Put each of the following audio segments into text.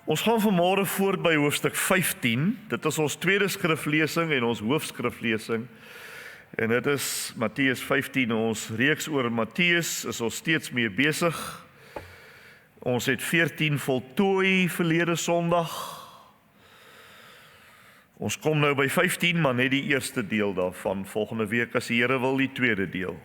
Ons gaan vanmôre voort by hoofstuk 15. Dit is ons tweede skriflesing en ons hoofskriflesing. En dit is Matteus 15. Ons reeks oor Matteus is ons steeds mee besig. Ons het 14 voltooi verlede Sondag. Ons kom nou by 15, maar net die eerste deel daarvan. Volgende week as die Here wil, die tweede deel.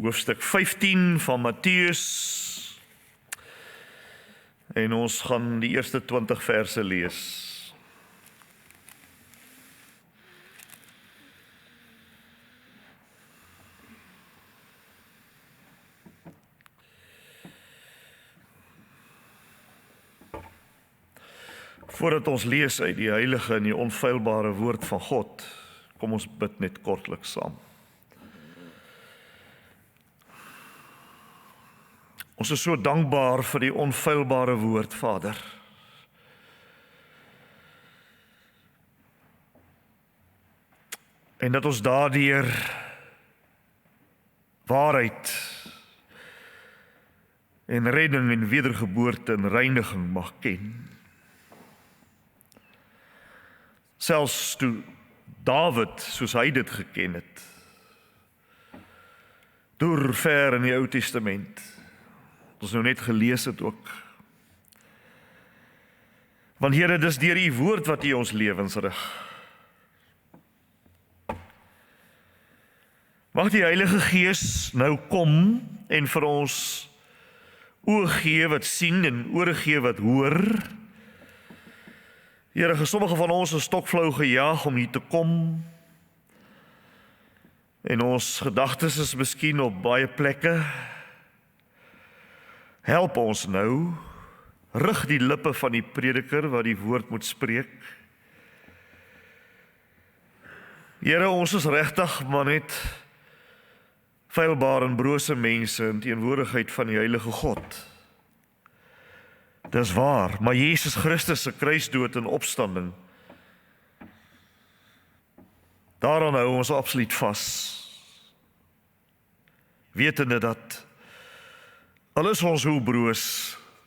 Hoofstuk 15 van Matteus. En ons gaan die eerste 20 verse lees. Voordat ons lees uit die heilige en die onfeilbare woord van God, kom ons bid net kortliks saam. Ons is so dankbaar vir die onfeilbare woord, Vader. En dat ons daardeur waarheid en redding en wedergeboorte en reiniging mag ken. Selfs toe Dawid, soos hy dit geken het, deur ver in die Ou Testament, ons nou net gelees het ook. Want Here, dis deur U woord wat U ons lewens rig. Mag die Heilige Gees nou kom en vir ons oë gee wat sien en ore gee wat hoor. Here, sommige van ons is stokflou gejaag om hier te kom. En ons gedagtes is miskien op baie plekke. Help ons nou, rig die lippe van die prediker wat die woord moet spreek. Here, ons is regtig maar net feilbare en brose mense in teenwoordigheid van die heilige God. Dis waar, maar Jesus Christus se kruisdood en opstanding, daaraan hou ons absoluut vas. Wetende dat al is ons hoe broos,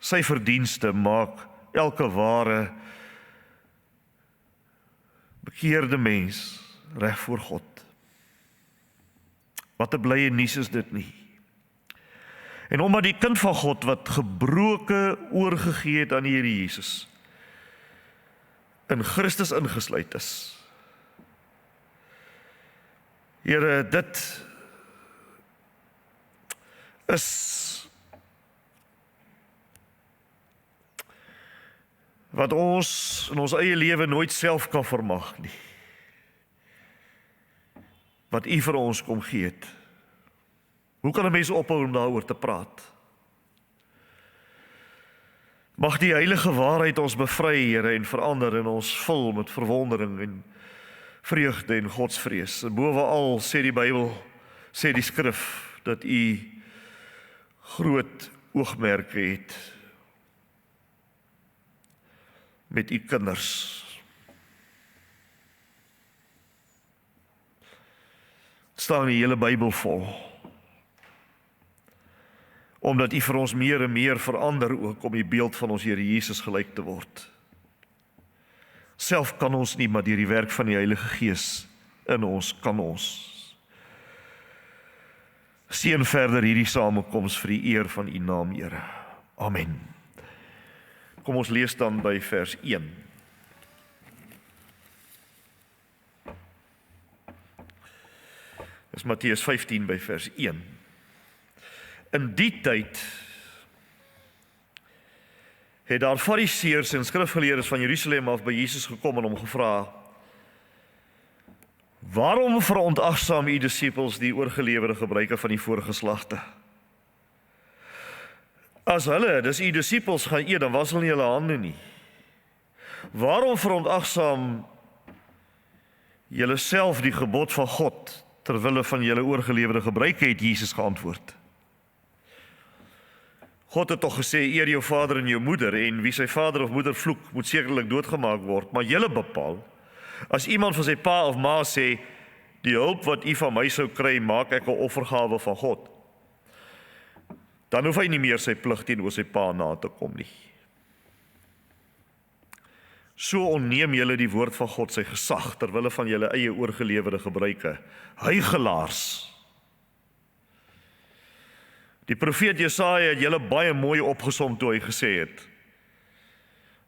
sy verdienste maak elke ware bekeerde mens reg voor God. Wat 'n blye nuus is dit nie. En omdat die kind van God wat gebroke oorgegee het aan die Here Jesus, in Christus ingesluit is. Here, dit is wat ons in ons eie lewe nooit self kan vermag nie. Wat U vir ons kom gee het. Hoe kan 'n mens ophou om daaroor te praat? Mag die heilige waarheid ons bevry, Here, en verander en ons vul met verwondering en vreugde en godsvrees. En bovenal sê die Bybel, sê die skrif, dat U groot oogmerke het met U kinders. Het staan die hele Bybel vol. Omdat U vir ons meer en meer verander ook om die beeld van ons Here Jesus gelyk te word. Self kan ons nie, maar deur die werk van die Heilige Gees in ons kan ons. Seën verder hierdie samekoms vir die eer van U naam, Here. Amen. Kom ons lees dan by vers 1. Dis Matteus 15 by vers 1. In die tyd het daar Fariseërs en skrifgeleerdes van Jerusalem af by Jesus gekom en hom gevra: "Waarom verontagsaam U disippels die oorgelewerde gebruike van die vorige geslagte? As hulle, dis U disippels, gaan eet, dan was hulle nie hulle hande nie. Waarom verontagsaam julle self die gebod van God terwille van julle oorgelewerde gebruike?" het Jesus geantwoord. God het tog gesê, eer jou vader en jou moeder, en wie sy vader of moeder vloek, moet sekerlik doodgemaak word, maar julle bepaal, as iemand van sy pa of ma sê, die hulp wat u van my sou kry, maak ek 'n offergawe van God. dan hoef hy nie meer sy plig teenoor sy pa na te kom nie. So onneem julle die woord van God sy gesag, terwille van julle eie oorgelewerde gebruike, huigelaars. Die profeet Jesaja het julle baie mooi opgesom toe hy gesê het.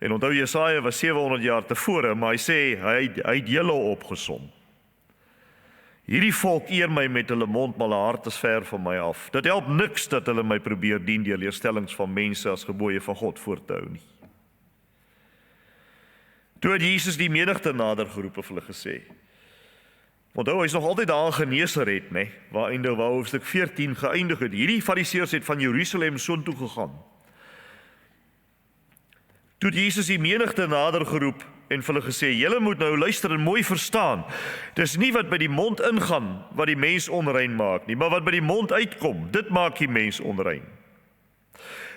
En onthou, Jesaja was 700 jaar tevore, maar hy sê, hy het julle opgesom. Hierdie volk eer my met hulle mond, maar hulle hart is ver van my af. Dit help niks dat hulle my probeer dien deur leerstellings van mense as gebooie van God voor te hou nie. Toe het Jesus die menigte nader geroep en vir hulle gesê. Onthou, hy is nog altyd daar in Genesaret, né, waar hoofstuk 14 geëindig het. Hierdie fariseërs het van Jerusalem soontoe gegaan. Toe het Jesus die menigte nader geroep en vir hulle gesê, julle moet nou luister en mooi verstaan. Dis nie wat by die mond ingaan wat die mens onrein maak nie, maar wat by die mond uitkom, dit maak die mens onrein.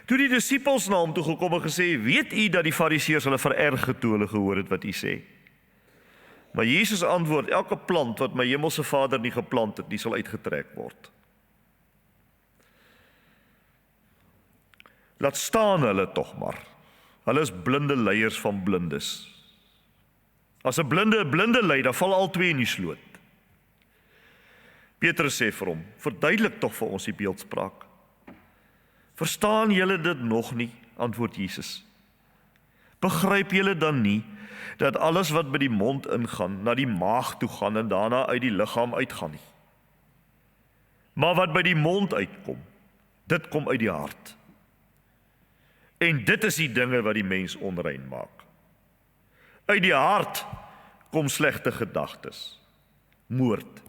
Toe die disippels na hom toe gekom en gesê, weet u dat die fariseërs hulle vererg het toe hulle gehoor het wat u sê? Maar Jesus antwoord, elke plant wat my hemelse Vader nie geplant het, die sal uitgetrek word. Laat staan hulle tog maar. Hulle is blinde leiers van blindes. As 'n blinde lei, dan val al twee in die sloot. Petrus sê vir hom, verduidelik tog vir ons die beeldspraak. Verstaan julle dit nog nie? Antwoord Jesus. Begryp julle dan nie, dat alles wat by die mond ingaan, na die maag toe gaan en daarna uit die liggaam uitgaan nie? Maar wat by die mond uitkom, dit kom uit die hart. En dit is die dinge wat die mens onrein maak. Uit die hart kom slegte gedagtes, moord,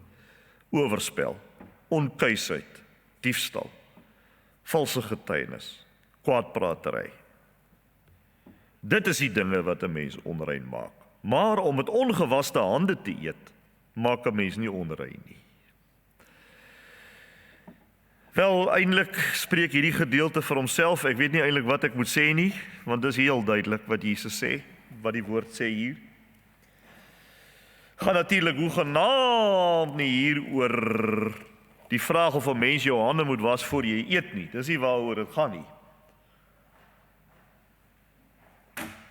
oorspel, onkuisheid, diefstal, valse getuienis, kwaadpratery. Dit is die dinge wat 'n mens onrein maak. Maar om met ongewaste hande te eet, maak 'n mens nie onrein nie. Wel, eintlik spreek hierdie gedeelte vir homself. Ek weet nie eintlik wat ek moet sê nie, want dit is heel duidelik wat Jesus sê, wat die woord sê hier. Gaan natuurlik hoegenaamd nie hier oor die vraag of 'n mens jou hande moet was voor jy eet nie. Dis nie waaroor dit gaan nie.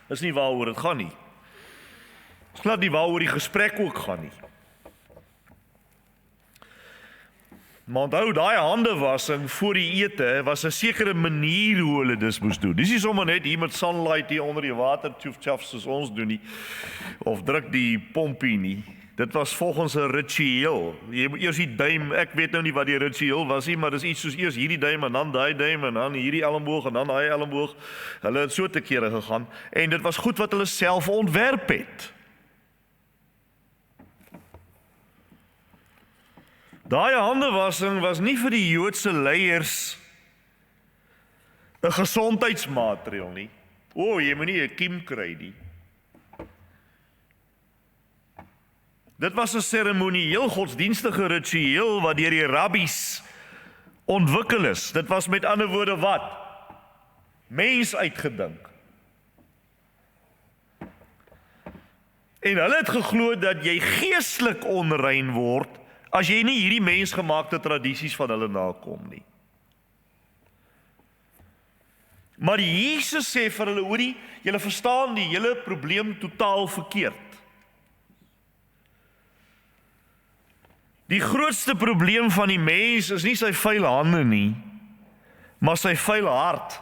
Dis nie waaroor dit gaan nie. Dis glad nie waaroor die gesprek ook gaan nie. Maar onthou, daai handewassing voor die ete was 'n sekere manier hoe hulle dis moes doen. Dis nie sommer net hier met sunlight hier onder die water tjoef soos ons doen nie, of druk die pompie nie. Dit was volgens 'n ritueel. Jy moet eers die duim, ek weet nou nie wat die ritueel was nie, maar dis iets soos eers hierdie duim en dan daai duim en dan hierdie elmboog en dan daai elmboog. Hulle het so te kere gegaan en dit was goed wat hulle self ontwerp het. Daai handewassing was nie vir die Joodse leiers 'n gesondheidsmaatreël nie. Jy moet nie 'n kiem kry nie. Dit was 'n seremonieel godsdienstige ritueel wat deur die rabbies ontwikkel is. Dit was met ander woorde wat? Mens uitgedink. En hulle het geglo dat jy geestelik onrein word as jy nie hierdie mensgemaakte tradisies van hulle nakom nie. Maar Jesus sê vir hulle, hoorie, julle verstaan die hele probleem totaal verkeerd. Die grootste probleem van die mens is nie sy vuil hande nie, maar sy vuil hart.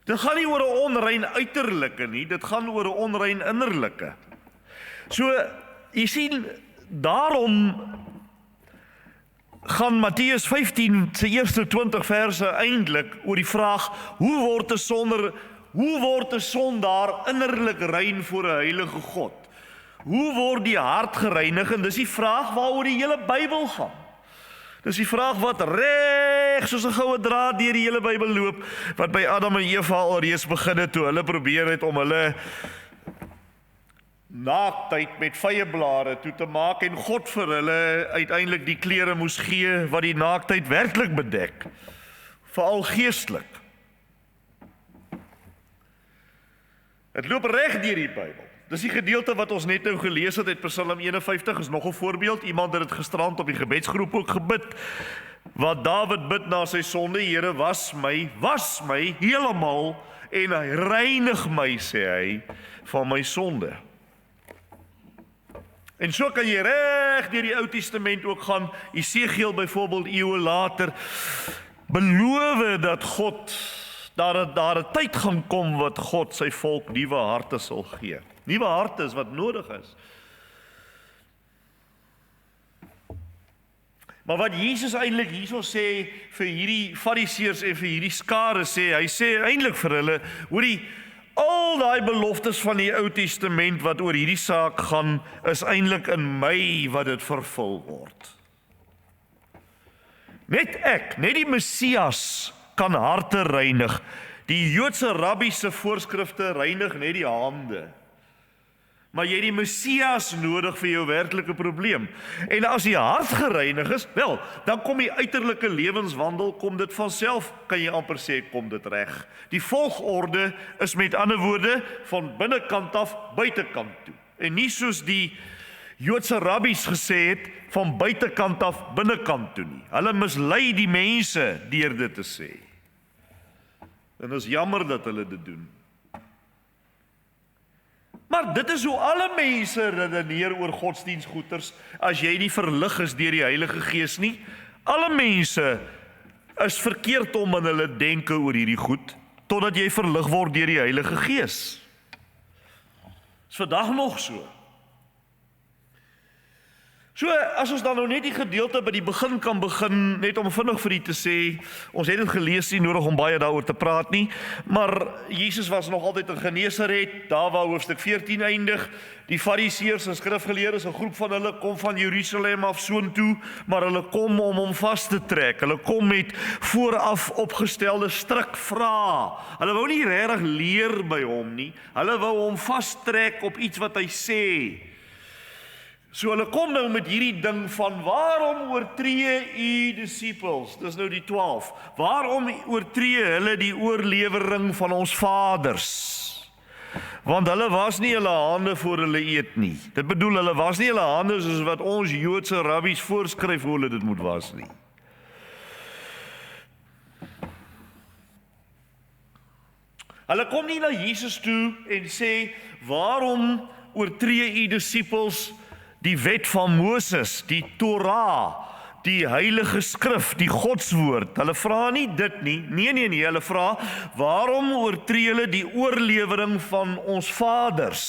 Dit gaan nie oor 'n onrein uiterlike nie, dit gaan oor 'n onrein innerlike. So, jy sien, daarom gaan Matteus 15 se eerste 20 verse eintlik oor die vraag, hoe word 'n sondaar innerlik rein voor 'n heilige God? Hoe word die hart gereinig? En dis die vraag waaroor die hele Bybel gaan. Dis die vraag wat reg soos 'n goue draad deur die hele Bybel loop, wat by Adam en Eva alreeds begin het toe hulle probeer het om hulle naaktheid met vyeblare toe te maak en God vir hulle uiteindelik die klere moes gee wat die naaktheid werklik bedek, veral geestelik. Dit loop reg deur die Bybel. Dis die gedeelte wat ons net nou gelees het uit Psalm 51, is nog 'n voorbeeld. Iemand het dit gisterand op die gebedsgroep ook gebid, wat Dawid bid na sy sonde, Here, was my heeltemal en hy reinig my, sê hy, van my sonde. En so kan jy reg deur die Ou Testament ook gaan, Esegiel byvoorbeeld eeue later, beloof dat God, daar 'n tyd gaan kom wat God sy volk nuwe harte sal gee. Nuwe harte is wat nodig is. Maar wat Jesus eintlik hierso sê vir hierdie fariseërs en vir hierdie skare sê, hy sê eintlik vir hulle, hoorie, al daai beloftes van die Ou Testament wat oor hierdie saak gaan, is eintlik in my wat dit vervul word. Net die Messias kan harte reinig. Die Joodse rabbi se voorskrifte reinig net die hande. Maar jy het die Messias nodig vir jou werklike probleem. En as die hart gereinig is, wel, dan kom die uiterlike lewenswandel, kom dit vanself, kan jy amper sê, kom dit reg. Die volgorde is met ander woorde van binnekant af buitekant toe. En nie soos die Joodse rabbies gesê het, van buitekant af binnekant toe nie. Hulle mislei die mense deur dit te sê. En is jammer dat hulle dit doen. Maar dit is hoe alle mense redeneer oor godsdienstgoeders, as jy nie verlig is deur die Heilige Gees nie. Alle mense is verkeerd om in hulle denke oor hierdie goed, totdat jy verlig word deur die Heilige Gees. Is vandag nog so. So, as ons dan nou net die gedeelte by die begin kan begin, net om vinnig vir u te sê, ons het dit gelees, nie nodig om baie daaroor te praat nie, maar Jesus was nog altyd in Genesaret, daar waar hoofstuk 14 eindig, die fariseërs en skrifgeleerdes, 'n groep van hulle kom van Jerusalem af soontoe, maar hulle kom om hom vas te trek, hulle kom met vooraf opgestelde stryk vrae, hulle wou nie regtig leer by hom nie, hulle wou hom vastrek op iets wat hy sê. So hulle kom nou met hierdie ding van, waarom oortree u disippels, dis nou die 12, waarom oortree hulle die oorlewering van ons vaders? Want hulle was nie hulle hande voor hulle eet nie. Dit bedoel, hulle was nie hulle hande soos wat ons Joodse rabbies voorskryf hoe hulle dit moet was nie. Hulle kom nie na Jesus toe en sê, waarom oortree u disippels die wet van Moses, die Torah, die heilige skrif, die godswoord? Hulle vra nie dit nie, nee, hulle vra, waarom oortree hulle die oorlewering van ons vaders?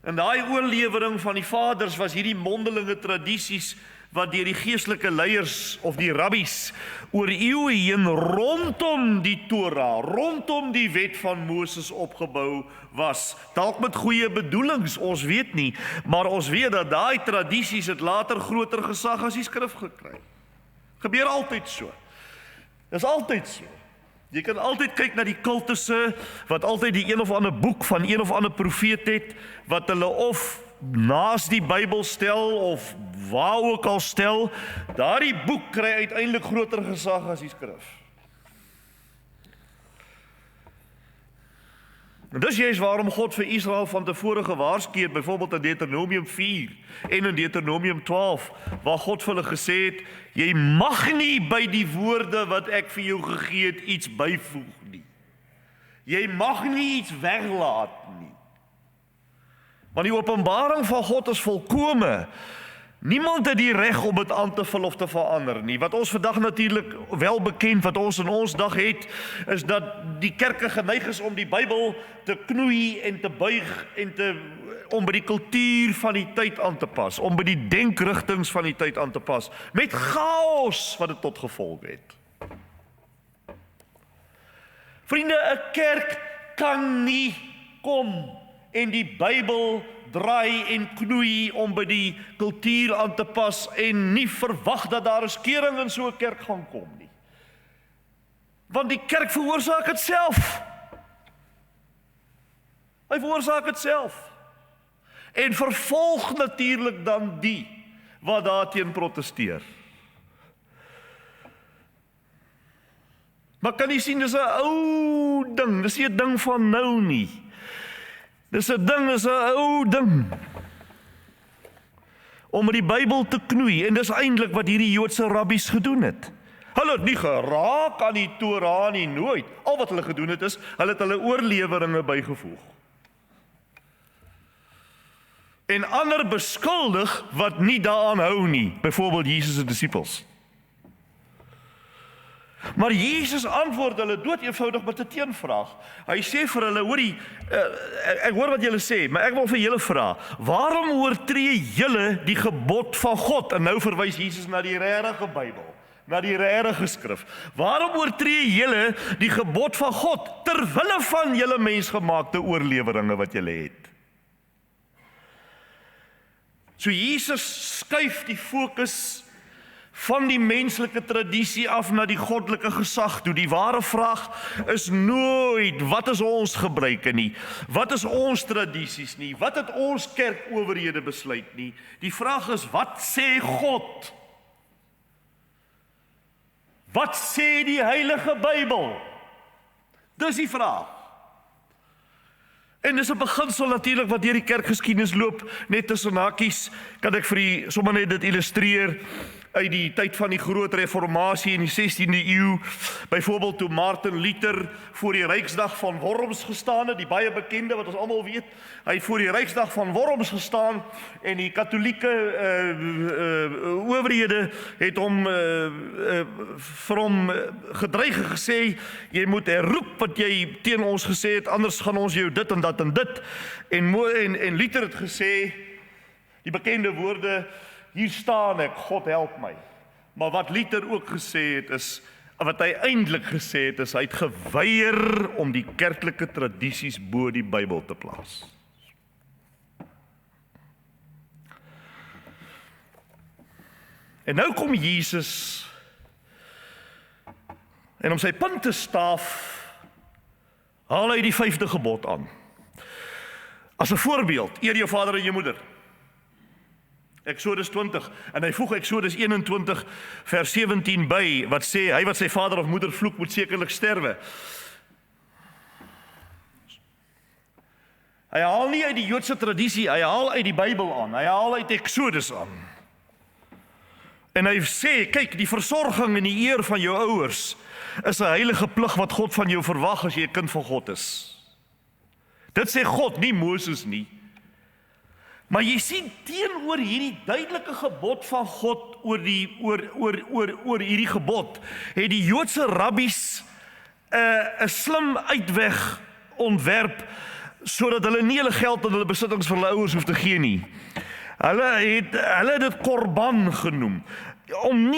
En daai oorlewering van die vaders was hierdie mondelinge tradisies wat deur die geestelike leiers of die rabbies oor eeue heen rondom die Torah, rondom die wet van Moses opgebou was. Dalk met goeie bedoelings, ons weet nie, maar ons weet dat daai tradisies het later groter gesag as die skrif gekry. Gebeur altyd so. Dis altyd so. Jy kan altyd kyk na die kultusse wat altyd die een of ander boek van een of ander profeet het, wat hulle of naas die Bybel stel of waar ook al stel, daardie boek kry uiteindelik groter gesag as die skrif. En dis juist waarom God vir Israel van tevore gewaarsku het, byvoorbeeld in Deuteronomium 4 en in Deuteronomium 12, waar God vir hulle gesê het, jy mag nie by die woorde wat ek vir jou gegee het iets byvoeg nie. Jy mag nie iets weglaat nie. Want die openbaring van God is volkome. Niemand het die reg om dit aan te vul of te verander nie. Wat ons vandag natuurlik wel bekend, wat ons in ons dag het, is dat die kerke geneig is om die Bybel te knoei en te buig en om by die kultuur van die tyd aan te pas, om by die denkrigtings van die tyd aan te pas, met chaos wat dit tot gevolg het. Vriende, 'n kerk kan nie kom en die Bybel draai en knoei om by die kultuur aan te pas en nie verwag dat daar 'n skeuring in so 'n kerk gaan kom nie. Want die kerk veroorsaak dit self. Hy veroorsaak dit self. En vervolg natuurlik dan die wat daarteen protesteer. Maar kan jy sien, dis 'n ou ding, dis nie 'n ding van nou nie. Dis 'n ou ding. om met die Bybel te knoei, en dis eintlik wat hierdie Joodse rabbies gedoen het. Hulle het nie geraak aan die Torah nie, nooit. Al wat hulle gedoen het is, hulle het hulle oorleweringe bygevoeg. En ander beskuldig wat nie daaraan hou nie, byvoorbeeld Jesus se disippels. Maar Jesus antwoord hulle dood eenvoudig met 'n teenvraag. Hy sê vir hulle, hoorie, ek hoor wat julle sê, maar ek wil vir julle vra, waarom oortree julle die gebod van God? En nou verwys Jesus na die regte Bybel, na die regte skrif. Waarom oortree julle die gebod van God ter wille van julle mensgemaakte oorleweringe wat julle het? So Jesus skuif die fokus van die menslike tradisie af na die goddelike gesag toe. Die ware vraag is nooit, wat is ons gebruike nie? Wat is ons tradisies nie? Wat het ons kerkowerhede besluit nie? Die vraag is, wat sê God? Wat sê die Heilige Bybel? Dis die vraag. En dis 'n beginsel natuurlik wat deur die kerkgeskiedenis loop, net tussen hakies, kan ek vir u sommer net dit illustreer uit die tyd van die groot reformatie in die 16de eeu, byvoorbeeld toe Martin Luther voor die Ryksdag van Worms gestaan het, die baie bekende wat ons almal weet, hy het voor die Ryksdag van Worms gestaan en die katholieke owerhede het hom vir hom gedreig en gesê, jy moet herroep wat jy teen ons gesê het, anders gaan ons jou dit en dat en dit, en Luther het gesê, die bekende woorde, hier staan ek, God help my. Maar wat Luther ook gesê het is, wat hy eintlik gesê het is, hy het geweier om die kerklike tradisies bo die Bybel te plaas. En nou kom Jesus, en om sy punt te staaf, haal hy die 5de gebod aan. As 'n voorbeeld, eer jou vader en jou moeder. Exodus 20, en hy voeg Exodus 21 vers 17 by, wat sê, hy wat sy vader of moeder vloek, moet sekerlik sterwe. Hy haal nie uit die Joodse tradisie, hy haal uit die Bybel aan, hy haal uit Exodus aan. En hy sê, kyk, die versorging en die eer van jou ouers is 'n heilige plig wat God van jou verwag as jy 'n kind van God is. Dit sê God, nie Moses nie. Maar jy sien teenoor hierdie duidelike gebod van God oor hierdie gebod, het die Joodse rabbies 'n slim uitweg ontwerp sodat hulle nie hulle geld en hulle besittings vir hulle ouers hoef te gee nie. Hulle het dit korban genoem. Om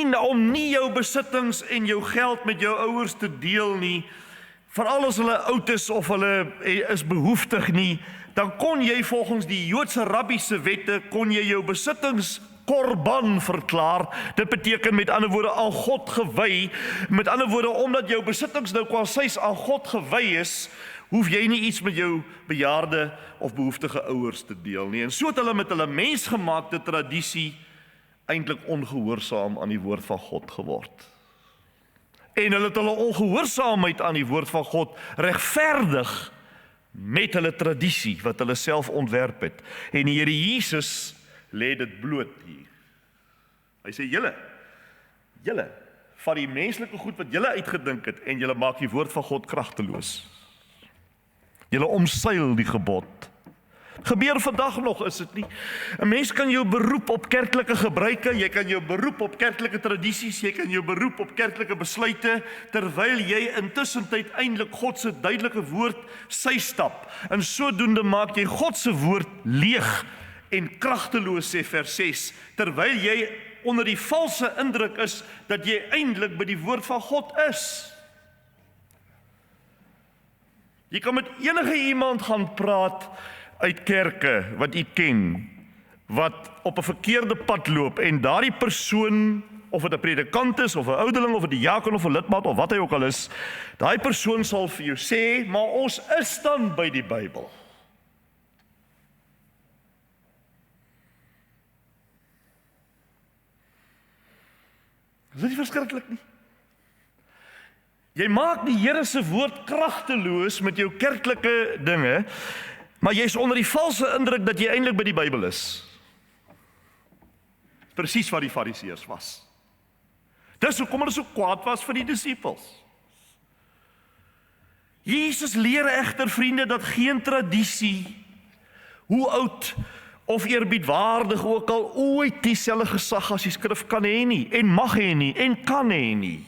nie jou besittings en jou geld met jou ouers te deel nie, veral as hulle oud is of hulle is behoeftig nie, dan kon jy volgens die Joodse rabbiese wette, kon jy jou besittings korban verklaar. Dit beteken met ander woorde aan God gewy. Met ander woorde, omdat jou besittings nou kwalsies aan God gewy is, hoef jy nie iets met jou bejaarde of behoeftige ouers te deel nie. En so het hulle met hulle mensgemaakte tradisie eintlik ongehoorsaam aan die woord van God geword. En hulle het hulle ongehoorsaamheid aan die woord van God regverdig met hulle tradisie wat hulle self ontwerp het. En die Here Jesus lê dit bloot hier. Hy sê, julle vat die menslike goed wat julle uitgedink het en julle maak die woord van God kragteloos. Julle omseil die gebod. Gebeur vandag nog, is dit nie? 'n Mens kan jou beroep op kerklike gebruike, jy kan jou beroep op kerklike tradisies, jy kan jou beroep op kerklike besluite, terwyl jy intussen uiteindelik God se duidelike woord sy stap. En sodoende maak jy God se woord leeg en kragteloos, sê vers 6, terwyl jy onder die valse indruk is dat jy eintlik by die woord van God is. Jy kan met enige iemand gaan praat uit kerke wat u ken, wat op 'n verkeerde pad loop, en daardie persoon, of dit 'n predikant is, of 'n ouderling, of 'n diaken, of 'n lidmaat, of wat hy ook al is, daai persoon sal vir jou sê, maar ons is dan by die Bybel. Is dit nie verskriklik nie? Jy maak die Here se woord kragteloos met jou kerklike dinge, maar jy is onder die valse indruk dat jy eintlik by die Bybel is. Presies wat die Fariseërs was. Dis hoekom hulle so kwaad was vir die disippels. Jesus leer egter, vriende, dat geen tradisie, hoe oud of eerbiedwaardig ook al, ooit dieselfde gesag as die skrif kan hê nie, en mag hê nie, en kan hê nie.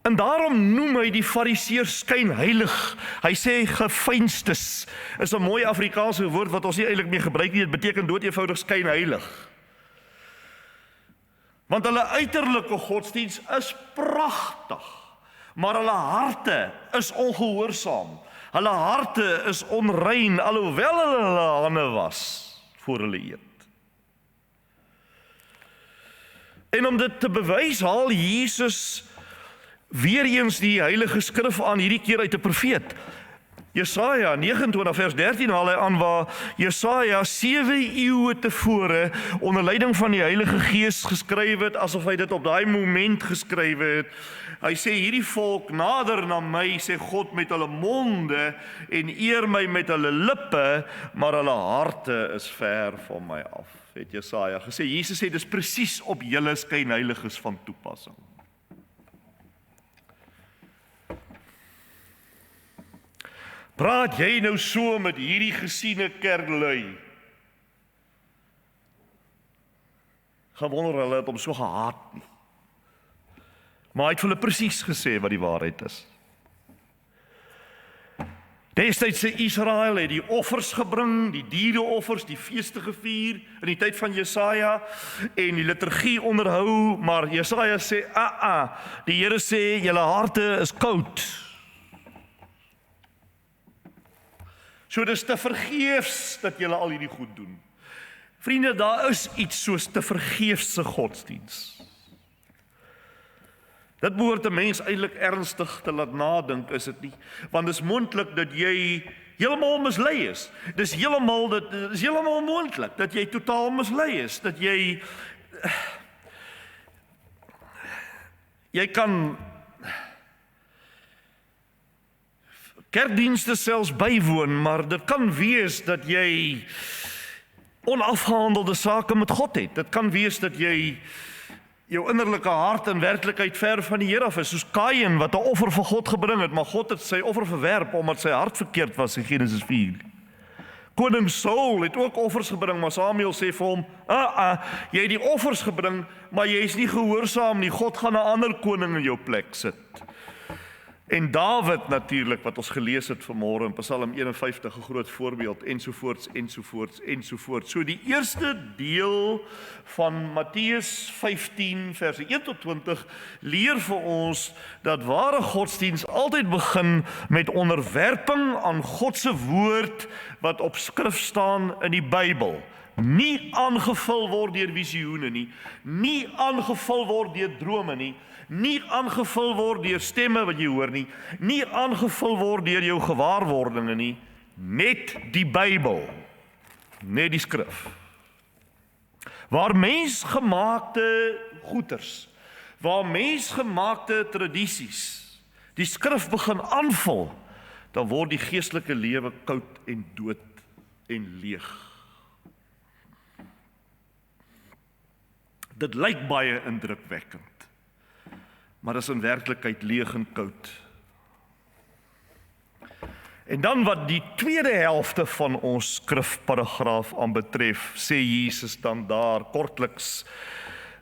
En daarom noem hy die Fariseërs skynheilig. Hy sê gefeinstes, is 'n mooi Afrikaanse woord wat ons nie eintlik meer gebruik nie, dit beteken doodeenvoudig skynheilig. Want hulle uiterlike godsdiens is pragtig, maar hulle harte is ongehoorsaam. Hulle harte is onrein, alhoewel hulle hande was voor hulle eet. En om dit te bewys, haal Jesus weer eens die Heilige Skrif aan, hierdie keer uit 'n profeet. Jesaja 29 vers 13 haal hy aan, waar Jesaja 7 eeue tevore onder leiding van die Heilige Gees geskryf het, asof hy dit op daai moment geskryf het. Hy sê, hierdie volk nader na my, sê God, met hulle monde, en eer my met hulle lippe, maar hulle harte is ver van my af, het Jesaja gesê. Jesus sê, dis presies op julle skynheiliges van toepassing. Praat jy nou so met hierdie gesiene kerklui? Gaan wonder hulle het hom so gehaat nie. Maar hy het vir hulle presies gesê wat die waarheid is. Destydse Israel het die offers gebring, die diereoffers, die feeste gevier in die tyd van Jesaja en die liturgie onderhou, maar Jesaja sê, die Here sê, julle harte is koud. So dis te vergeefs dat julle al hierdie goed doen. Vriende, daar is iets soos te vergeefse godsdiens. Dit behoort 'n mens eintlik ernstig te laat nadink, is dit nie? Want dis moontlik dat jy heeltemal mislei is. Dis heeltemal moontlik dat jy totaal mislei is, dat jy kan kerkdienste selfs bywoon, maar dit kan wees dat jy onafgehandelde sake met God het. Dit kan wees dat jy jou innerlike hart in werklikheid ver van die Here af is, soos Kain wat 'n offer vir God gebring het, maar God het sy offer verwerp omdat sy hart verkeerd was in Genesis 4. Koning Saul het ook offers gebring, maar Samuel sê vir hom, jy het die offers gebring, maar jy is nie gehoorsaam nie, God gaan 'n ander koning in jou plek sit. En Dawid natuurlik, wat ons gelees het vanmôre in Psalm 51, 'n groot voorbeeld, ensovoorts, ensovoorts, ensovoorts. So die eerste deel van Matteus 15, verse 1 tot 20, leer vir ons dat ware godsdiens altyd begin met onderwerping aan God se woord, wat op skrif staan in die Bybel. Nie aangevul word deur visioene nie, nie aangevul word deur drome nie aangevul word deur stemme wat jy hoor nie aangevul word deur jou gewaarwordinge nie, net die Bybel, net die skrif. Waar mensgemaakte goeters, waar mensgemaakte tradisies die skrif begin aanvul, dan word die geestelike lewe koud en dood en leeg. Dit lyk baie indrukwekkend, maar is in werklikheid leeg en koud. En dan wat die tweede helfte van ons skrifparagraaf aanbetref, sê Jesus dan daar kortliks,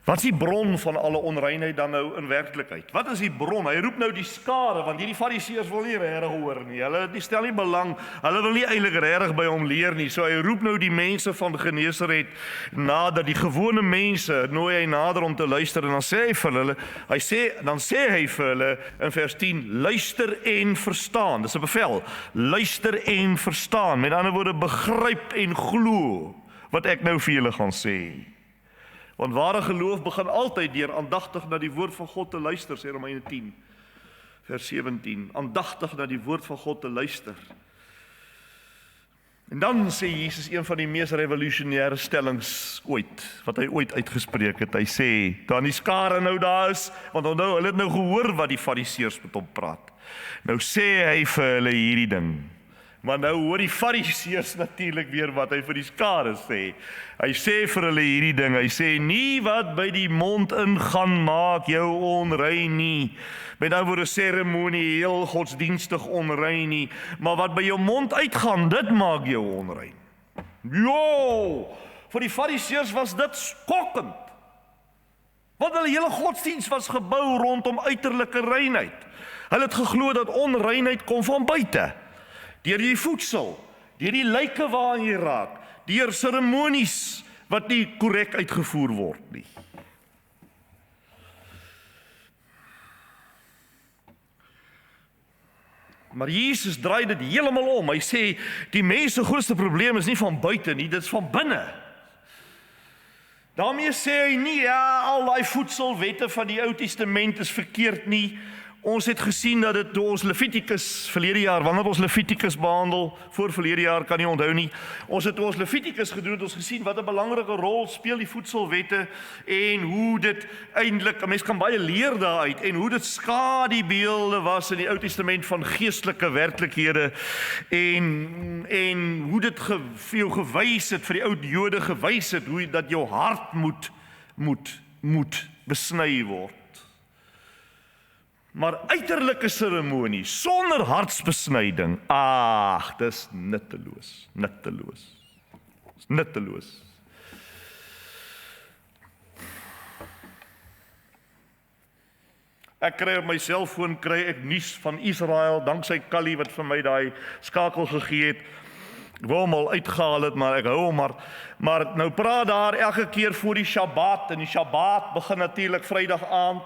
wat is die bron van alle onreinheid dan nou in werklikheid? Wat is die bron? Hy roep nou die skare, want hierdie Fariseërs wil nie regtig hoor nie. Hulle stel nie belang, hulle wil nie eintlik regtig by hom leer nie. So hy roep nou die mense van Genesaret nader, die gewone mense nooi hy nader om te luister, en dan sê hy vir hulle, dan sê hy vir hulle in vers 10, luister en verstaan. Dis 'n bevel. Luister en verstaan. Met ander woorde, begryp en glo wat ek nou vir julle gaan sê. Want ware geloof begin altyd deur aandagtig na die woord van God te luister, sê Romeine 10, vers 17. Aandagtig na die woord van God te luister. En dan sê Jesus een van die mees revolusionêre stellings ooit, wat hy ooit uitgespreek het. Hy sê, dan die skare nou daar is, want onthou, hulle het nou gehoor wat die Fariseërs met hom praat. Nou sê hy vir hulle hierdie ding, Maar nou hoor die Fariseërs natuurlik weer wat hy vir die skare sê. Hy sê vir hulle hierdie ding, hy sê nie wat by die mond ingaan maak jou onrein nie. Met ander woorde seremonie, heel godsdienstig onrein nie, maar wat by jou mond uitgaan, dit maak jou onrein. Jo, vir die Fariseërs was dit skokkend. Want hulle hele godsdiens was gebou rondom uiterlike reinheid. Hulle het geglo dat onreinheid kom van buite. Deur die voedsel, deur die lyke waaraan jy raak, deur seremonies wat nie korrek uitgevoer word nie. Maar Jesus draai dit heeltemal om. Hy sê die mens se grootste probleem is nie van buite nie, dit is van binne. Daarmee sê hy nie, ja, al daai voedselwette van die Ou Testament is verkeerd nie. Ons het gesien dat dit ons Levitikus verlede jaar, wanneer ons Levitikus behandel, voor verlede jaar kan nie onthou nie, ons het ons Levitikus gedoen, het ons gesien wat 'n belangrike rol speel die voedselwette en hoe dit eintlik, 'n mens kan baie leer daaruit en hoe dit skadubeelde was in die Ou Testament van geestelike werklikhede en hoe dit vir jou gewys het, vir die ou Jode gewys het, hoe dat jou hart moet besny word. Maar uiterlike seremonie sonder hartsbesnyding, dis nutteloos. Dis nutteloos. Ek kry op my selfoon ek nuus van Israel, danksy Kali wat vir my daai skakel gegee het. Ek wou hom al uitgehaal het, maar ek hou hom maar nou praat daar elke keer voor die Shabbat, en die Shabbat begin natuurlik Vrydag aand.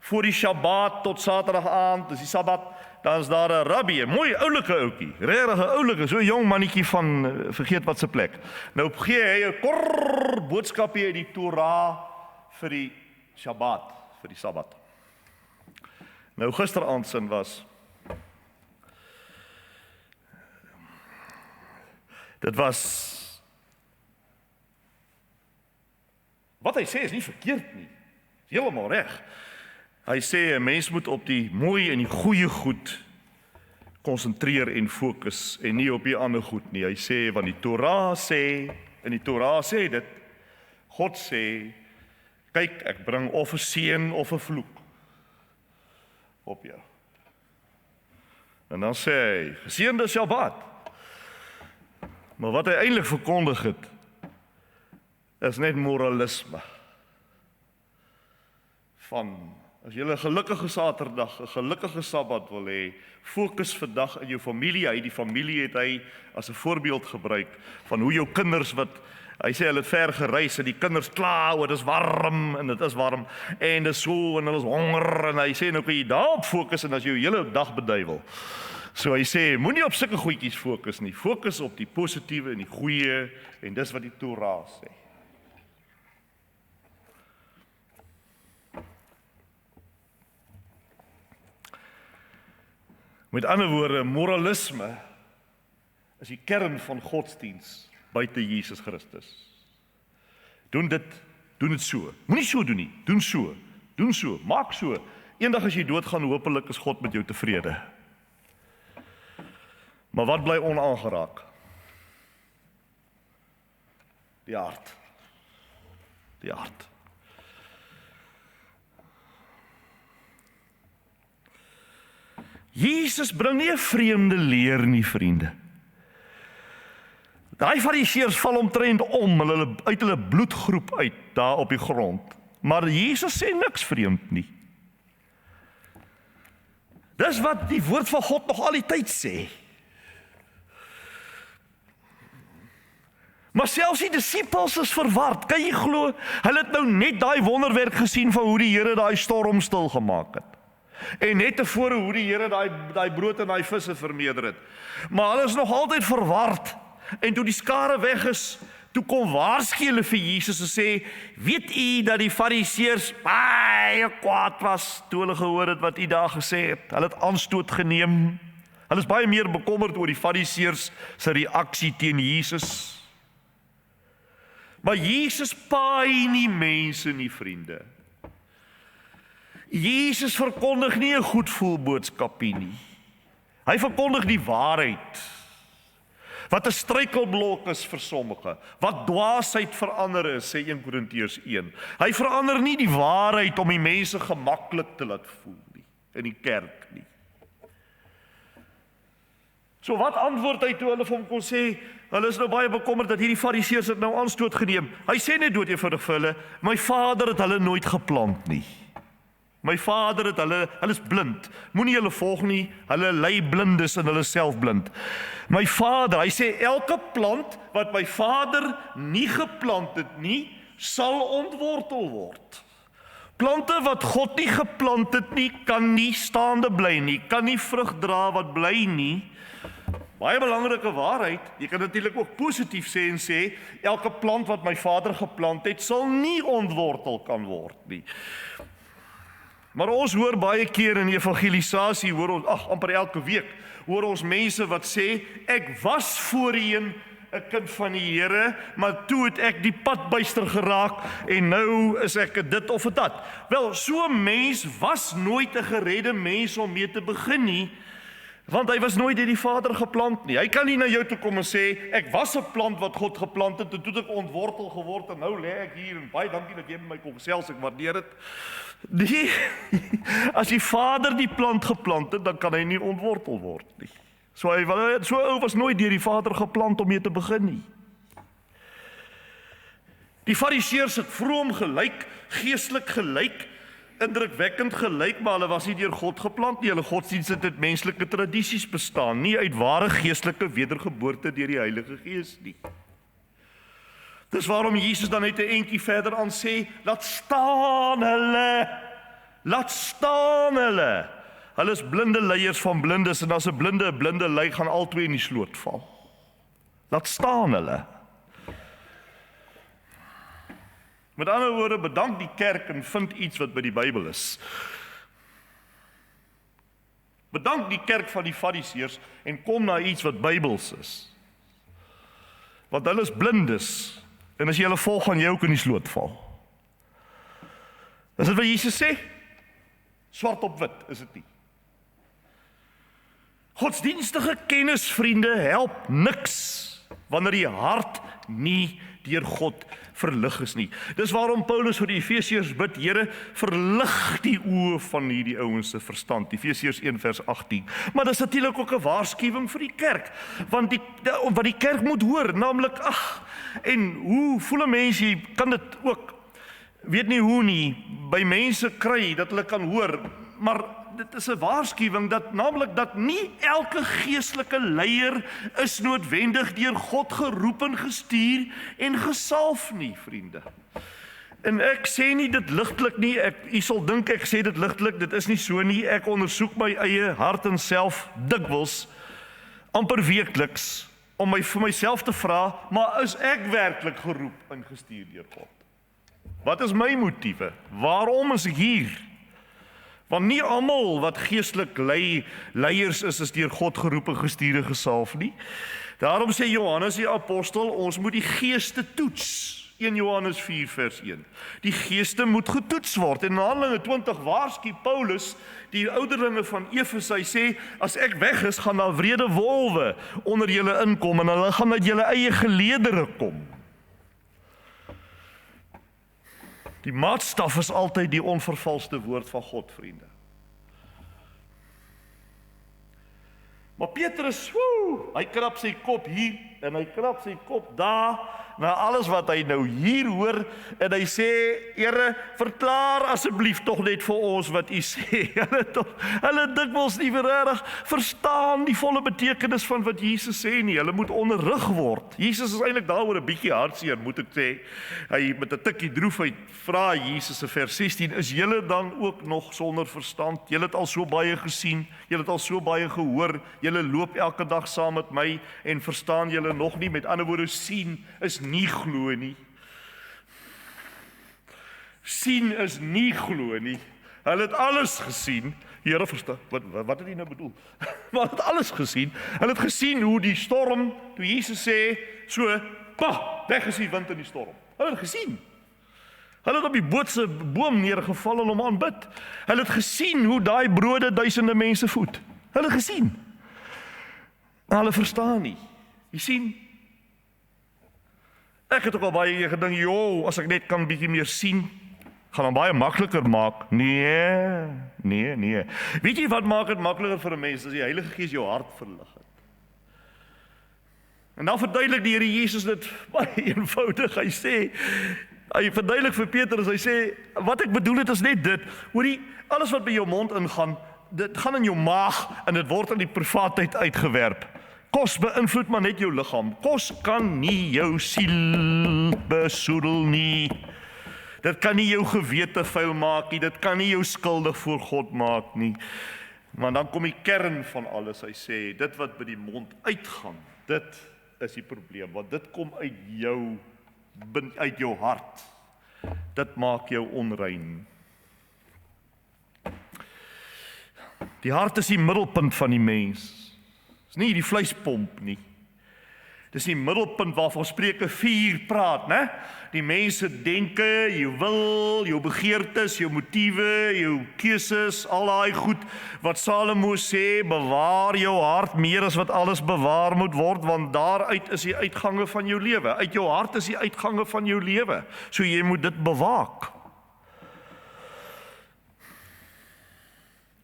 Voor die Shabbat tot Saterdag aand, dis die Sabbat, dan is daar 'n rabbi, 'n mooi oulike ouetjie, regtig 'n oulike, so 'n jong mannetjie van vergeet wat se plek. Nou gee hy 'n korr boodskapie uit die Torah vir die Shabbat, vir die Sabbat. Nou gisteraand sin was dit was wat hy sê is nie verkeerd nie. Is heeltemal reg. Hy sê 'n mens moet op die mooi en die goeie goed konsentreer en fokus en nie op die ander goed nie. Hy sê want die Torah sê, en die Torah sê dit, God sê, kyk, ek bring of 'n seën of 'n vloek op jou. En dan sê hy, geseënde Shabbat. Maar wat hy eintlik verkondig het, is net moralisme. As jy 'n gelukkige Saterdag, 'n gelukkige Sabbat wil hê, fokus vandag in jou familie. Die familie het hy as 'n voorbeeld gebruik van hoe jou kinders hy sê hulle het ver gereis en die kinders kla, dit is warm en dit is warm en dit is so en hulle is honger en hy sê nou kan jy daarop fokus en as jy jou hele dag beduiwel. So hy sê moenie op sulke goedjies fokus nie. Fokus op die positiewe en die goeie en dis wat die Torah sê. Met ander woorde, moralisme is die kern van godsdiens buite Jesus Christus. Doen dit so. Moenie so doen nie. Doen so. Maak so. Eendag as jy doodgaan, hopelik is God met jou tevrede. Maar wat bly onaangeraak? Die hart. Jesus bring nie 'n vreemde leer nie, vriende. Daai Fariseërs val omtrent om, hulle uit hulle bloedgroep uit daar op die grond. Maar Jesus sê niks vreemd nie. Dis wat die woord van God nog al die tyd sê. Maar selfs die disippels is verward. Kan jy glo? Hulle het nou net daai wonderwerk gesien van hoe die Here daai storm stil gemaak het. En net tevore hoe die Here daai brood en daai visse vermeerder het. Maar hulle is nog altyd verward. En toe die skare weg is, toe kom waarsku hulle vir Jesus en sê, weet u dat die Fariseërs baie kwaad was toe hulle gehoor het wat u daar gesê het? Hulle het aanstoot geneem. Hulle is baie meer bekommerd oor die Fariseërs se reaksie teen Jesus. Maar Jesus paai nie mense nie, vriende. Jesus verkondig nie 'n goedvoel boodskapie nie. Hy verkondig die waarheid. Wat 'n struikelblok is vir sommige, wat dwaasheid vir ander is, sê 1 Korintiërs 1. Hy verander nie die waarheid om die mense gemaklik te laat voel nie, in die kerk nie. So wat antwoord hy toe hulle vir hom kon sê, hulle is nou baie bekommerd dat hierdie fariseërs dit nou aanstoot geneem. Hy sê net dood eenvoudig vir hulle, my Vader het hulle nooit geplant nie. My Vader het hulle is blind. Moenie hulle volg nie, hulle lei blindes en hulle self blind. My Vader, hy sê elke plant wat my Vader nie geplant het nie, sal ontwortel word. Plante wat God nie geplant het nie, kan nie staande bly nie, kan nie vrug dra wat bly nie. Baie belangrike waarheid, jy kan natuurlik ook positief sê en sê, elke plant wat my Vader geplant het, sal nie ontwortel kan word nie. Maar ons hoor baie keer in evangelisasie, hoor ons, amper elke week, hoor ons mense wat sê, ek was voorheen 'n kind van die Here, maar toe het ek die padbuister geraak en nou is ek dit of dat. Wel, so 'n mens was nooit 'n geredde mens om mee te begin nie, want hy was nooit deur die Vader geplant nie. Hy kan nie na jou toe kom en sê, ek was 'n plant wat God geplant het, en toe het ek ontwortel geword, en nou lê ek hier, en baie dankie dat jy met my kom gesels, ek waardeer dit. Nee, as die Vader die plant geplant het, dan kan hy nie ontwortel word nie. So ou was nooit deur die Vader geplant om mee te begin nie. Die Fariseërs het vroom gelyk, geestelik gelyk, indrukwekkend gelyk, maar hulle was nie deur God geplant nie. Hulle godsdienste het uit menslike tradisies bestaan, nie uit ware geestelike wedergeboorte deur die Heilige Gees nie. Dis waarom Jesus dan net 'n entjie verder aan sê, laat staan hulle. Laat staan hulle. Hulle is blinde leiers van blindes, en as 'n blinde lei, gaan albei in die sloot val. Laat staan hulle. Met ander woorde, bedank die kerk en vind iets wat by die Bybel is. Bedank die kerk van die Fariseërs en kom na iets wat Bybels is. Want hulle is blindes, en as jy hulle volg, gaan jy ook in die sloot val. Is dit wat Jesus sê? Swart op wit, is dit nie? Godsdienstige kennis, vriende, help niks wanneer die hart nie deur God verlig is nie. Dis waarom Paulus vir die Efesiërs bid, Here, verlig die oë van hierdie ouens se verstand. Efesiërs 1 vers 18. Maar dis natuurlik ook 'n waarskuwing vir die kerk, want wat die kerk moet hoor, naamlik, en hoe voel 'n mens, jy kan dit ook, weet nie hoe nie, by mense kry, dat hulle kan hoor, maar dit is 'n waarskuwing naamlik dat nie elke geestelike leier is noodwendig deur God geroep en gestuur en gesalf nie, vriende. En ek sê nie dit ligtelik nie, u sal dink ek sê dit ligtelik, dit is nie so nie. Ek ondersoek my eie hart en self dikwels, amper weekliks, om vir myself te vra, maar is ek werklik geroep en gestuur deur God? Wat is my motiewe? Waarom is ek hier? Want nie almal wat geestelik leiers is deur God geroep en gestuur en gesalf nie. Daarom sê Johannes die apostel, ons moet die geeste toets. 1 Johannes 4 vers 1. Die geeste moet getoets word. En in Handelinge 20 waarsku Paulus die ouderlinge van Efese, hy sê, as ek weg is, gaan daar wrede wolwe onder julle inkom, en hulle gaan uit julle eie geleedere kom. Die maatstaf is altyd die onvervalste woord van God, vriende. Maar Petrus, hy krap sy kop hier en hy krap sy kop daar, na alles wat hy nou hier hoor, en hy sê, Here, verklaar asseblief tog net vir ons wat u sê. Hulle dikwels nie regtig verstaan die volle betekenis van wat Jesus sê nie. Hulle moet onderrig word. Jesus is eintlik daaroor 'n bietjie hartseer, moet ek sê. Hy met 'n tikkie droefheid vra Jesus in vers 16, is julle dan ook nog sonder verstand? Julle het al so baie gesien, julle het al so baie gehoor, julle loop elke dag saam met my en verstaan julle nog nie? Met ander woorde, sien is nie glo nie. Sien is nie glo nie. Hulle het alles gesien. Here, verstaan, wat het hy nou bedoel? Maar hulle het alles gesien. Hulle het gesien hoe die storm, toe Jesus sê, so, weg is die wind in die storm. Hulle het gesien. Hulle het op die boot se boom neergeval en hom aanbid. Hulle het gesien hoe daai brode duisende mense voed. Hulle het gesien. Maar hulle verstaan nie. Jy sien, ek het ook al baie gedink, as ek net kan bietjie meer sien, gaan hom baie makliker maak. Nee. Weet jy wat maak dit makliker vir 'n mens, as die Heilige Gees jou hart verlig het? En dan verduidelik die Here Jesus dit baie eenvoudig. Hy verduidelik vir Petrus, hy sê, wat ek bedoel het is net dit, hoorie, alles wat by jou mond ingaan, dit gaan in jou maag, en dit word in die privaatheid uitgewerp. Kos beïnvloed maar net jou liggaam. Kos kan nie jou siel besoedel nie. Dit kan nie jou gewete vuil maak nie, dit kan nie jou skuldig voor God maak nie. Maar dan kom die kern van alles, hy sê, dit wat by die mond uitgaan, dit is die probleem, want dit kom uit jou hart. Dit maak jou onrein. Die hart is die middelpunt van die mens. Dis nie die vleispomp nie. Dis die middelpunt waarvan Spreuke 4 praat, né? Die mense denke, jou wil, jou begeertes, jou motiewe, jou keuses, al daai goed wat Salomo sê, bewaar jou hart meer as wat alles bewaar moet word, want daaruit is die uitgange van jou lewe. Uit jou hart is die uitgange van jou lewe. So jy moet dit bewaak.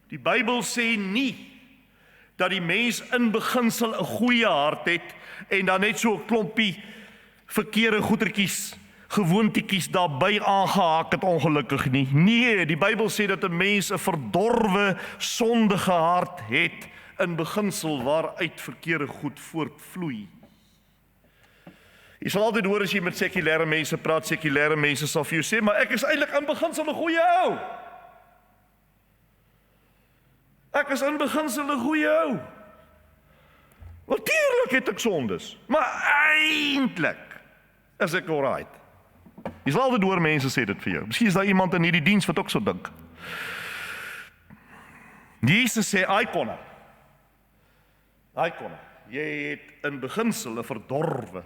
Die Bybel sê nie dat die mens in beginsel 'n goeie hart het en dan net so 'n klompie verkeerde goedertjies, gewoontetjies daarbey aangehaak het ongelukkig nie. Nee, die Bybel sê dat 'n mens 'n verdorwe, sondige hart het in beginsel waaruit verkeerde goed voortvloei. Jy sal altyd hoor as jy met sekulêre mense praat, sekulêre mense sal vir jou sê, maar ek is eintlik in beginsel 'n goeie ou. Ek is in beginsel 'n goeie ou. Natuurlik het ek sondes, maar eintlik is ek alright. Jy sal altyd hoor mense sê dit vir jou. Miskien is daar iemand in hierdie diens wat ook so dink. Jesus sê, Aikona, jy het in beginsel 'n verdorwe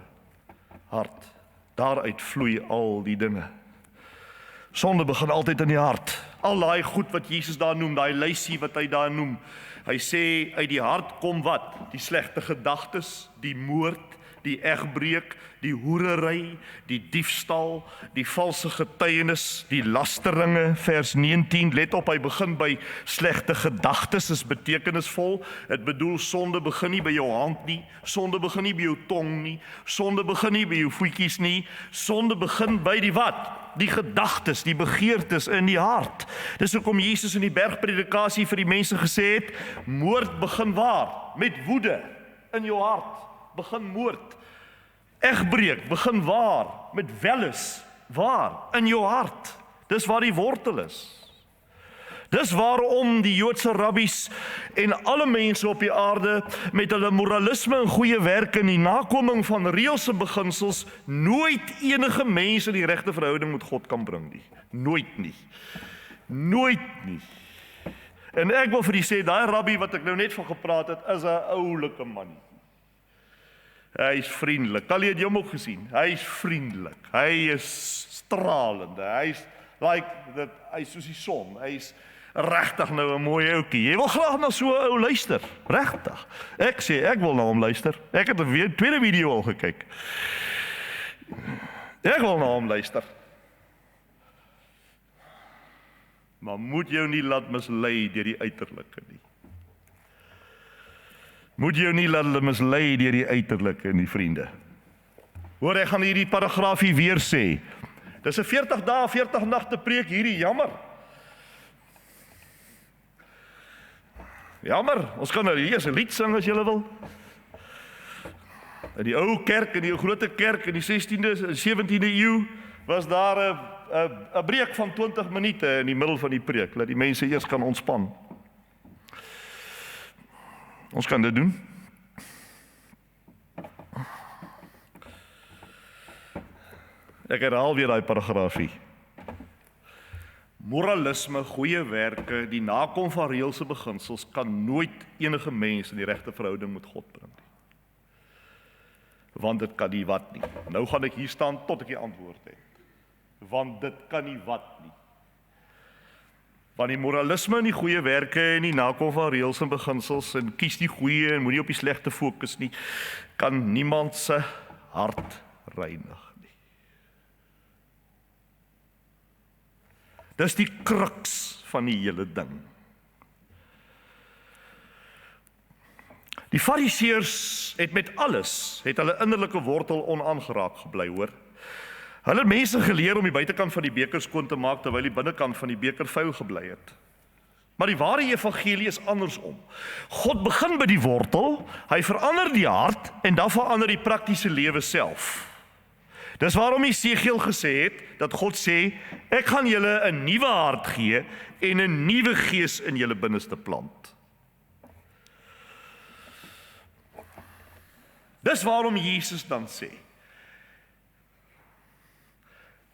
hart. Daaruit vloei al die dinge. Sonde begin altyd in die hart. Al daai goed wat Jesus daar noem, daai lysie wat hy daar noem. Hy sê uit die hart kom wat? Die slegte gedagtes, die moord, die egbreek, die hoerery, die diefstal, die valse getuienis, die lasteringe. Vers 19, let op, hy begin by slegte gedagtes, is betekenisvol. Dit bedoel sonde begin nie by jou hand nie, sonde begin nie by jou tong nie, sonde begin nie by jou voetjies nie, sonde begin by die wat? Die gedagtes, die begeertes in die hart. Dis hoekom Jesus in die bergpredikasie vir die mense gesê het, moord begin waar? Met woede in jou hart. Begin moord. Egbreek begin waar? Met welis. Waar? In jou hart. Dis waar die wortel is. Dis waarom die Joodse rabbies en alle mense op die aarde met hulle moralisme en goeie werke en die nakoming van reëls en beginsels nooit enige mens in die regte verhouding met God kan bring nie. Nooit nie. Nooit nie. En ek wil vir u sê, daai rabbi wat ek nou net van gepraat het, is 'n oulike man. Hy is vriendelik. Al het jy hom ook gesien. Hy is vriendelik. Hy is stralend. Hy is soos die son. Hy is regtig nou 'n mooi ouetjie. Jy wil graag na so 'n ou luister. Regtig. Ek sê ek wil na hom luister. Ek het 'n tweede video al gekyk. Ek wil na hom luister. Maar moet jou nie laat mislei deur die uiterlike nie. Moet jou nie laat mislei deur die uiterlike nie, vriende. Hoor, ek gaan hierdie paragraafie weer sê. Dis 'n 40 dae, 40 nagte preek hierdie, jammer. Jammer, ons kan nou eers 'n lied sing as julle wil. In die ou kerk, in die groot kerk in die 16de, 17de eeu was daar 'n breek van 20 minute in die middel van die preek, dat die mense eers kan ontspan. Ons kan dit doen. Ek herhaal weer daai paragraafie. Moralisme, goeie werke, die nakom van reëls en beginsels kan nooit enige mens in die regte verhouding met God bring nie. Want dit kan nie wat nie. Nou gaan ek hier staan tot ek die antwoord het. Want dit kan nie wat nie. Van die moralisme en die goeie werke en die nakom van reëls en beginsels en kies die goeie en moenie op die slegte fokus nie, kan niemand se hart reinig nie. Dis die kruks van die hele ding. Die Fariseërs het met alles, het hulle innerlike wortel onaangeraak gebly, hoor. Hulle het mense geleer om die buitekant van die beker skoon te maak, terwyl die binnekant van die beker vuil gebly het. Maar die ware evangelie is andersom. God begin by die wortel, hy verander die hart, en dan verander die praktiese lewe self. Dis waarom Jesegiel gesê het, dat God sê, ek gaan julle 'n nuwe hart gee, en 'n nuwe gees in julle binneste plant. Dis waarom Jesus dan sê,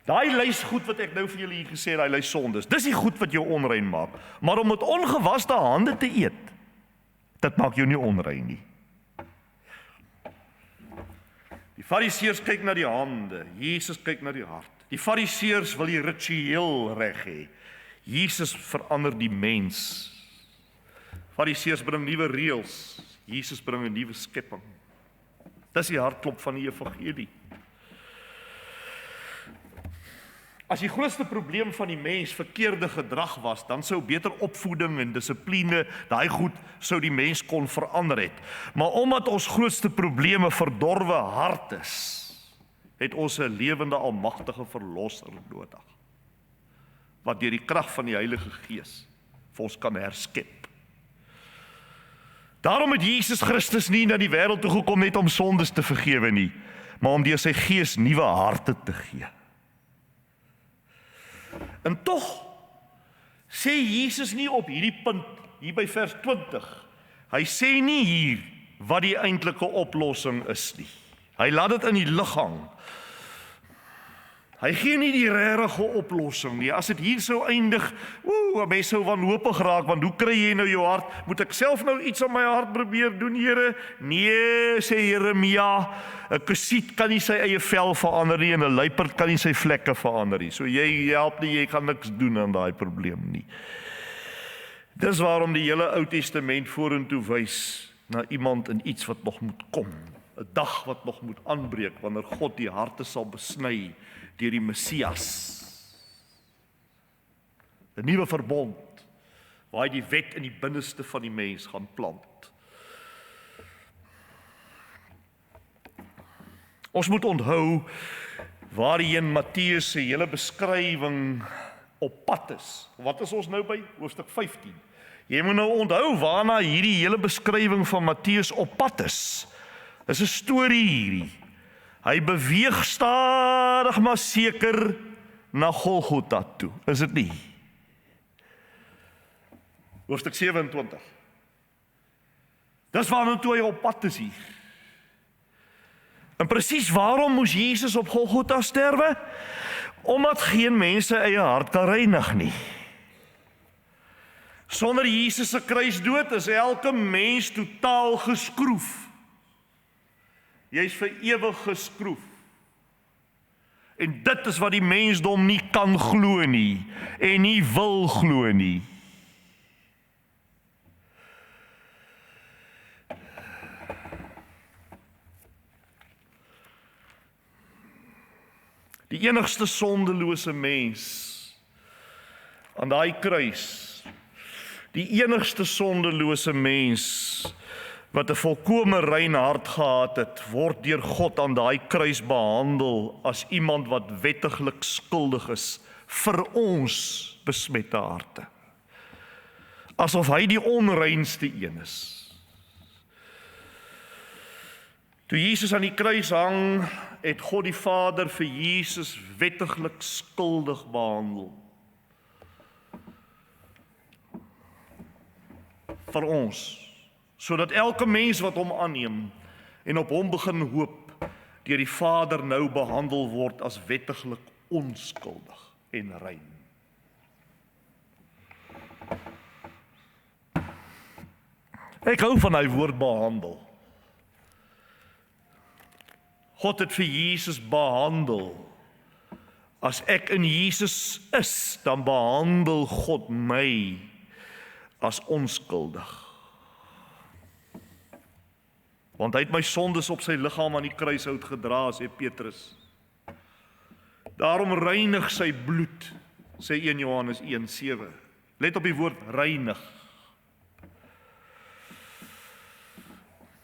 daai lys goed wat ek nou vir julle hier gesê het, daai lys sondes, dis die goed wat jou onrein maak. Maar om met ongewaste hande te eet, dit maak jou nie onrein nie. Die Fariseërs kyk na die hande, Jesus kyk na die hart. Die Fariseërs wil die ritueel reg hê. Jesus verander die mens. Fariseërs bring nuwe reëls, Jesus bring 'n nuwe skepping. Dis die hartklop van die evangelie. As die grootste probleem van die mens verkeerde gedrag was, dan sou beter opvoeding en dissipline, daai goed sou die mens kon verander het. Maar omdat ons grootste probleme verdorwe hart is, het ons 'n lewende almagtige verlosser nodig, wat deur die krag van die Heilige Gees vir ons kan herskep. Daarom het Jesus Christus nie na die wêreld toe gekom net om sondes te vergewe nie, maar om deur sy Gees nuwe harte te gee. En tog sê Jesus nie op hierdie punt, hier by vers 20, hy sê nie hier wat die eintlike oplossing is nie. Hy laat dit in die lug hang. Hy gee nie die regte oplossing nie. As dit hier sou eindig, mens sou wanhoopig raak, want hoe kry jy nou jou hart? Moet ek self nou iets aan my hart probeer doen, Here? Nee, sê Jeremia, 'n kusiet kan nie sy eie vel verander nie, en 'n luiperd kan nie sy vlekke verander nie. So jy help nie, jy kan niks doen aan daai probleem nie. Dis waarom die hele Ou Testament vorentoe wys na iemand en iets wat nog moet kom. 'n Dag wat nog moet aanbreek, wanneer God die harte sal besny deur die Messias. 'n Nuwe verbond, waar hy die wet in die binneste van die mens gaan plant. Ons moet onthou waarheen Matteus se hele beskrywing op pad is. Wat is ons nou by? Hoofstuk 15. Jy moet nou onthou waarna hierdie hele beskrywing van Matteus op pad is. Dis 'n storie hierdie. Hy beweeg stadig maar seker na Golgotha toe, is dit nie? Hoofstuk 27. Dis waarna toe hy op pad is hier. En presies waarom moes Jesus op Golgotha sterwe? Omdat geen mens sy eie hart kan reinig nie. Sonder Jesus se kruisdood is elke mens totaal geskroef. Jy is vir ewig geskroef. En dit is wat die mensdom nie kan glo nie, en nie wil glo nie. Die enigste sondelose mens aan daai kruis, die enigste sondelose mens wat 'n volkome rein hart gehad het, word deur God aan daai kruis behandel as iemand wat wettiglik skuldig is vir ons besmette harte. Asof hy die onreinste een is. Toe Jesus aan die kruis hang, het God die Vader vir Jesus wettiglik skuldig behandel. Vir ons, sodat elke mens wat hom aanneem en op hom begin hoop, deur die Vader nou behandel word as wettiglik onskuldig en rein. Ek hou van hy woord behandel. God het vir Jesus behandel As ek in Jesus is, dan behandel God my as onskuldig. Want hy het my sondes op sy liggaam aan die kruishout gedra, sê Petrus. Daarom reinig sy bloed, sê 1 Johannes 1:7. Let op die woord reinig.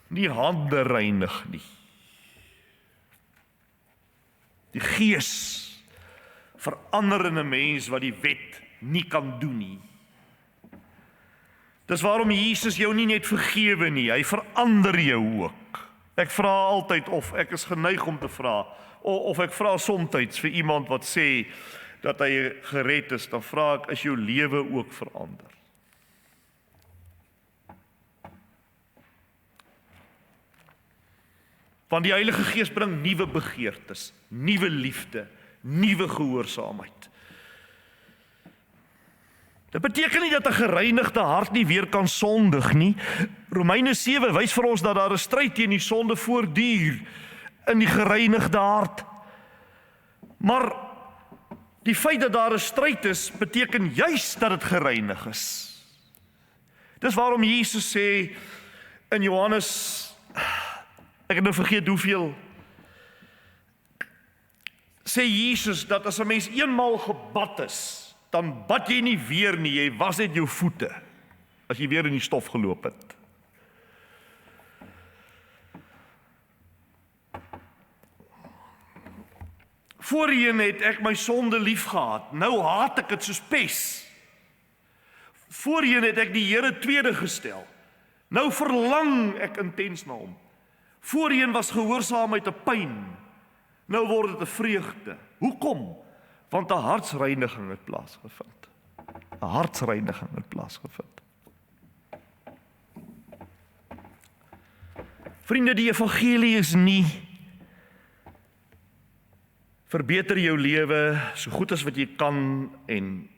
Nie hande reinig nie. Die Gees verander in 'n mens wat die wet nie kan doen nie. Dis waarom Jesus jou nie net vergewe nie, hy verander jou ook. Ek vra altyd, of ek is geneig om te vra, of ek vra somtyds vir iemand wat sê dat hy gered is, dan vra ek, is jou lewe ook verander? Want die Heilige Gees bring nuwe begeertes, nuwe liefde, nuwe gehoorsaamheid. Dit beteken nie dat 'n gereinigde hart nie weer kan sondig nie. Romeine 7 wys vir ons dat daar 'n stryd teen die sonde voortduur in die gereinigde hart. Maar die feit dat daar 'n stryd is, beteken juis dat dit gereinig is. Dis waarom Jesus sê in Johannes, ek het nou vergeet hoeveel, sê Jesus dat as 'n mens eenmaal gebad is, dan bad jy nie weer nie, jy was net jou voete, as jy weer in die stof geloop het. Voorheen het ek my sonde lief gehad, nou haat ek dit soos pes. Voorheen het ek die Here tweede gestel, nou verlang ek intens na hom. Voorheen was gehoorsaamheid 'n pyn, nou word dit 'n vreugde. Hoekom? Want 'n hartsreiniging het plaasgevind. 'n Hartsreiniging het plaasgevind. Vriende, die evangelie is nie verbeter jou lewe so goed as wat jy kan en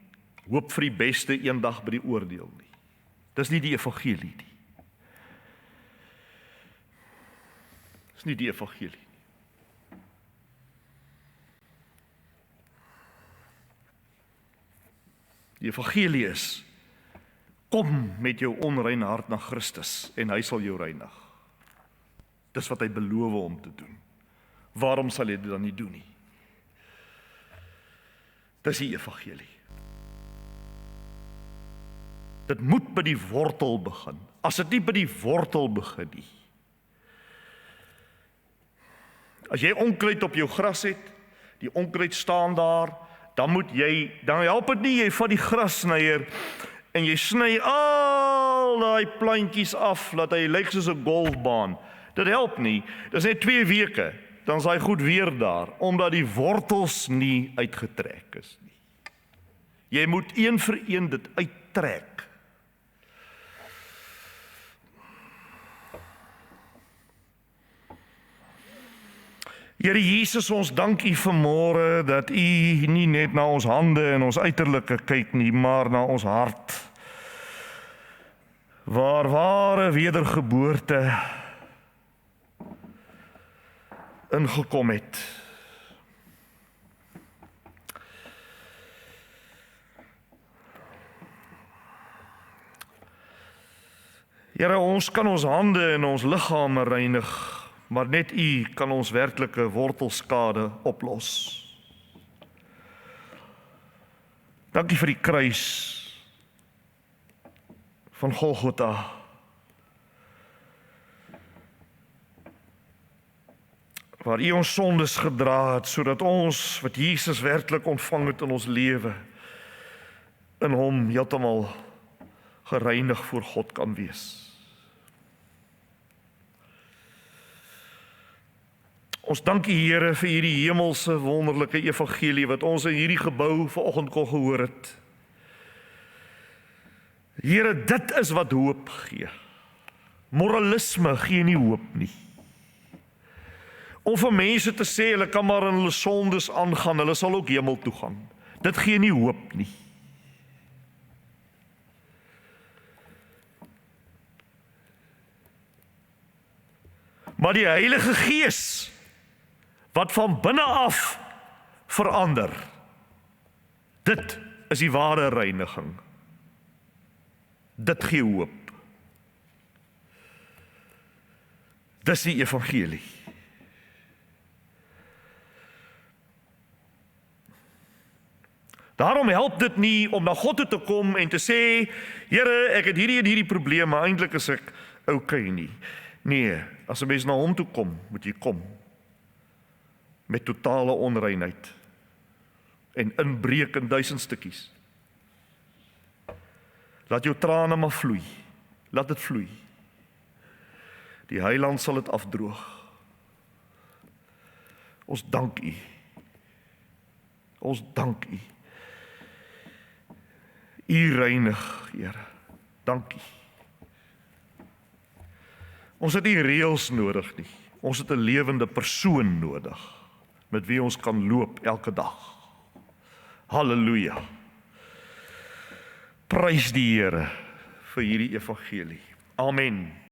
hoop vir die beste eendag by die oordeel nie. Dis nie die evangelie nie. Dis nie die evangelie. Die evangelie is, kom met jou onreine hart na Christus en hy sal jou reinig. Dis wat hy beloof om te doen. Waarom sal hy dit dan nie doen nie? Dis die evangelie. Dit moet by die wortel begin. As dit nie by die wortel begin nie. As jy onkruid op jou gras het, die onkruid staan daar, dan help dit nie, jy vat die grassnyer en jy sny al daai plantjies af, dat hy lyk soos 'n golfbaan. Dit help nie, dit is net 2 weke, dan is hy goed weer daar, omdat die wortels nie uitgetrek is nie. Jy moet een vir een dit uittrek. Here Jesus, ons dank U vanmôre dat U nie net na ons hande en ons uiterlike kyk nie, maar na ons hart. Waar ware wedergeboorte ingekom het. Here, ons kan ons hande en ons liggame reinig, maar net U kan ons werklike wortelskade oplos. Dankie vir die kruis van Golgotha. Waar U ons sondes gedra het, sodat ons wat Jesus werklik ontvang het in ons lewe, in Hom heeltemal gereinig voor God kan wees. Ons dank U, Here, vir hierdie hemelse wonderlike evangelie wat ons in hierdie gebou vanoggend kon gehoor het. Here, dit is wat hoop gee. Moralisme gee nie hoop nie. Om vir mense te sê hulle kan maar in hulle sondes aangaan, hulle sal ook hemel toe gaan. Dit gee nie hoop nie. Maar die Heilige Gees wat van binne af verander. Dit is die ware reiniging. Dit gee hoop. Dis die evangelie. Daarom help dit nie om na God toe te kom en te sê, Here, ek het hierdie en hierdie probleem, maar eintlik is ek okay nie. Nee, as 'n mens na hom toe kom, moet jy kom met totale onreinheid en inbreek in 1000 stukkies. Laat jou trane maar vloei. Laat dit vloei. Die Heiland sal dit afdroog. Ons dank U. Ons dank U. U reinig, Here. Dankie. Ons het nie reëls nodig nie. Ons het 'n lewende persoon nodig met wie ons kan loop elke dag. Halleluja. Prys die Here vir hierdie evangelie. Amen.